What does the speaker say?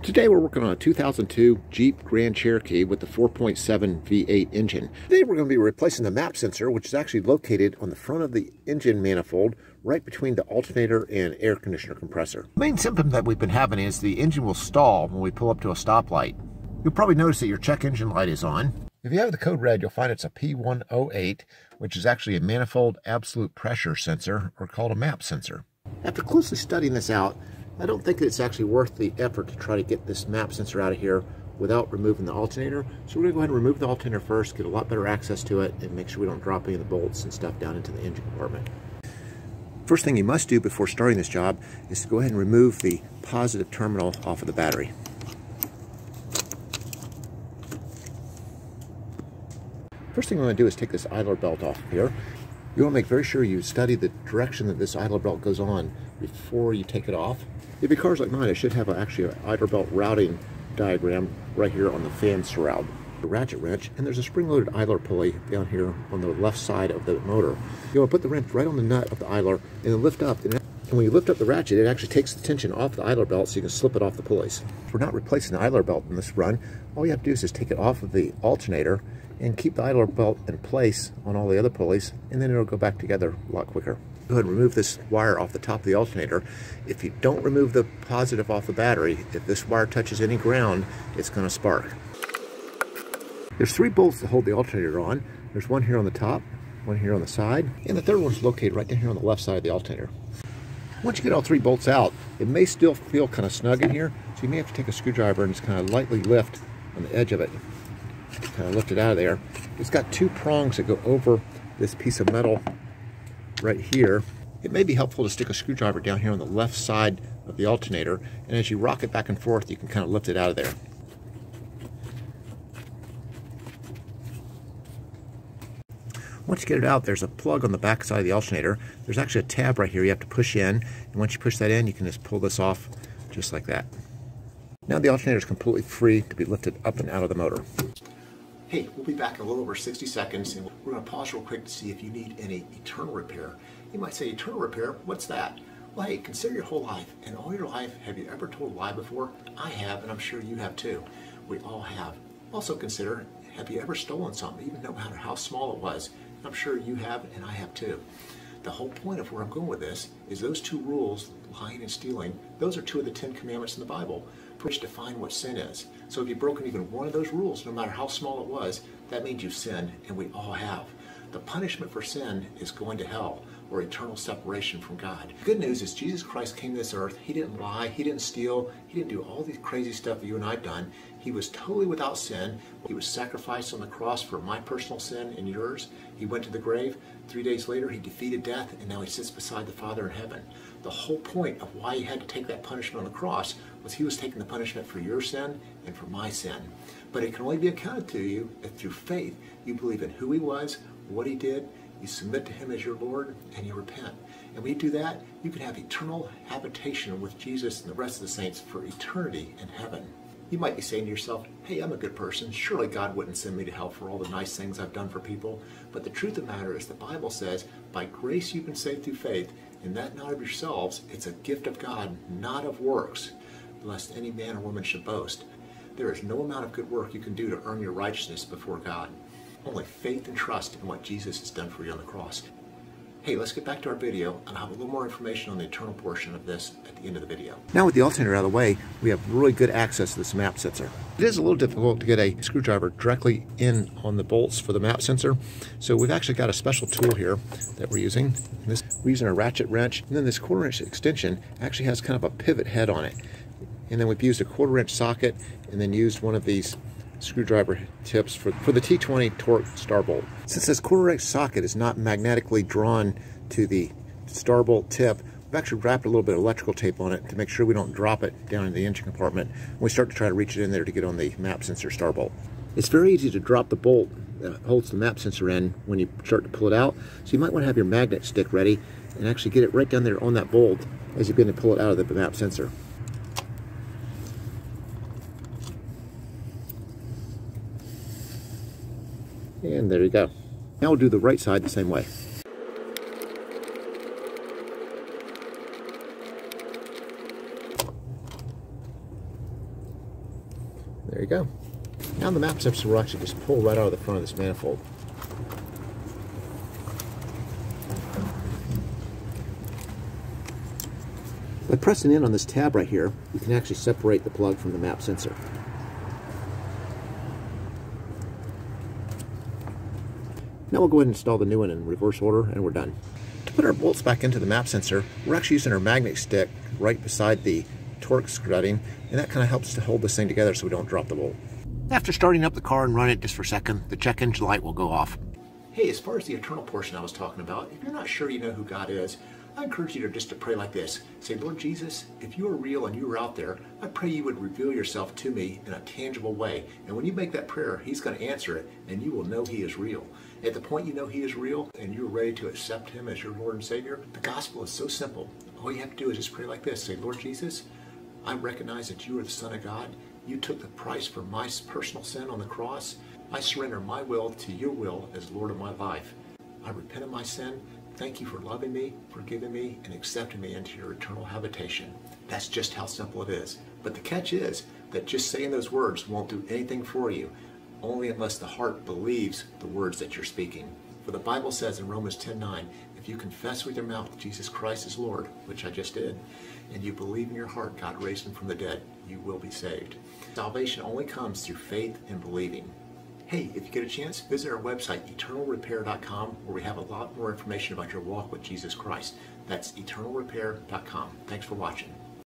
Today we're working on a 2002 Jeep Grand Cherokee with the 4.7 V8 engine. Today we're going to be replacing the map sensor, which is actually located on the front of the engine manifold, right between the alternator and air conditioner compressor. The main symptom that we've been having is the engine will stall when we pull up to a stoplight. You'll probably notice that your check engine light is on. If you have the code red, you'll find it's a P108, which is actually a manifold absolute pressure sensor, or called a map sensor. After closely studying this out, I don't think it's actually worth the effort to try to get this map sensor out of here without removing the alternator. So we're going to go ahead and remove the alternator first, get a lot better access to it, and make sure we don't drop any of the bolts and stuff down into the engine compartment. First thing you must do before starting this job is to go ahead and remove the positive terminal off of the battery. First thing I'm going to do is take this idler belt off here. You want to make very sure you study the direction that this idler belt goes on before you take it off. If your car's like mine, it should have actually an idler belt routing diagram right here on the fan shroud. A ratchet wrench, and there's a spring-loaded idler pulley down here on the left side of the motor. You want to put the wrench right on the nut of the idler and then lift up. And when you lift up the ratchet, it actually takes the tension off the idler belt so you can slip it off the pulleys. We're not replacing the idler belt in this run. All you have to do is just take it off of the alternator and keep the idler belt in place on all the other pulleys, and then it'll go back together a lot quicker. Go ahead and remove this wire off the top of the alternator. If you don't remove the positive off the battery, if this wire touches any ground, it's going to spark. There's 3 bolts that hold the alternator on. There's one here on the top, one here on the side, and the third one's located right down here on the left side of the alternator. Once you get all 3 bolts out, it may still feel kind of snug in here, so you may have to take a screwdriver and just kind of lightly lift on the edge of it. Kind of lift it out of there. It's got 2 prongs that go over this piece of metal right here. It may be helpful to stick a screwdriver down here on the left side of the alternator, and as you rock it back and forth, you can kind of lift it out of there. Once you get it out, there's a plug on the back side of the alternator. There's actually a tab right here you have to push in, and once you push that in, you can just pull this off just like that. Now the alternator is completely free to be lifted up and out of the motor. Hey, we'll be back in a little over 60 seconds, and we're going to pause real quick to see if you need any eternal repair. You might say, eternal repair? What's that? Well, hey, consider your whole life. In all your life, have you ever told a lie before? I have, and I'm sure you have too. We all have. Also consider, have you ever stolen something, even no matter how small it was? I'm sure you have, and I have too. The whole point of where I'm going with this is those 2 rules, lying and stealing, those are 2 of the 10 commandments in the Bible, which define what sin is. So if you've broken even one of those rules, no matter how small it was, that means you've sinned, and we all have. The punishment for sin is going to hell, or eternal separation from God. The good news is Jesus Christ came to this earth. He didn't lie, he didn't steal, he didn't do all these crazy stuff that you and I've done. He was totally without sin. He was sacrificed on the cross for my personal sin and yours. He went to the grave. 3 days later, he defeated death, and now he sits beside the Father in heaven. The whole point of why he had to take that punishment on the cross was he was taking the punishment for your sin and for my sin. But it can only be accounted to you if through faith you believe in who he was, what he did, you submit to him as your Lord, and you repent. And when you do that, you can have eternal habitation with Jesus and the rest of the saints for eternity in heaven. You might be saying to yourself, hey, I'm a good person. Surely God wouldn't send me to hell for all the nice things I've done for people. But the truth of the matter is the Bible says, by grace you've been saved through faith, and that not of yourselves. It's a gift of God, not of works, lest any man or woman should boast. There is no amount of good work you can do to earn your righteousness before God. Only faith and trust in what Jesus has done for you on the cross. Hey, let's get back to our video, and I'll have a little more information on the eternal portion of this at the end of the video. Now with the alternator out of the way, we have really good access to this map sensor. It is a little difficult to get a screwdriver directly in on the bolts for the map sensor, so we've actually got a special tool here that we're using. We're using a ratchet wrench, and then this 1/4-inch extension actually has kind of a pivot head on it. And then we've used a 1/4-inch socket, and then used one of these screwdriver tips for the T20 torque star bolt. Since this 1/4-inch socket is not magnetically drawn to the star bolt tip, we've actually wrapped a little bit of electrical tape on it to make sure we don't drop it down in the engine compartment when we start to try to reach it in there to get on the map sensor star bolt. It's very easy to drop the bolt that holds the map sensor in when you start to pull it out, so you might want to have your magnet stick ready and actually get it right down there on that bolt as you're going to pull it out of the map sensor. And there you go. Now we'll do the right side the same way. There you go. Now the map sensor will actually just pull right out of the front of this manifold. By pressing in on this tab right here, you can actually separate the plug from the map sensor. Now we'll go ahead and install the new one in reverse order, and we're done. To put our bolts back into the map sensor, we're actually using our magnet stick right beside the torque strutting, and that kind of helps to hold this thing together so we don't drop the bolt. After starting up the car and run it just for a second, the check engine light will go off. Hey, as far as the eternal portion I was talking about, if you're not sure you know who God is, I encourage you to pray like this. Say, Lord Jesus, if you are real and you are out there, I pray you would reveal yourself to me in a tangible way. And when you make that prayer, he's going to answer it, and you will know he is real. At the point you know he is real and you're ready to accept him as your Lord and Savior, the gospel is so simple. All you have to do is just pray like this. Say, Lord Jesus, I recognize that you are the Son of God. You took the price for my personal sin on the cross. I surrender my will to your will as Lord of my life. I repent of my sin. Thank you for loving me, forgiving me, and accepting me into your eternal habitation. That's just how simple it is. But the catch is that just saying those words won't do anything for you, only unless the heart believes the words that you're speaking. For the Bible says in Romans 10:9, if you confess with your mouth Jesus Christ is Lord, which I just did, and you believe in your heart God raised him from the dead, you will be saved. Salvation only comes through faith and believing. Hey, if you get a chance, visit our website, eternalrepair.com, where we have a lot more information about your walk with Jesus Christ. That's eternalrepair.com. Thanks for watching.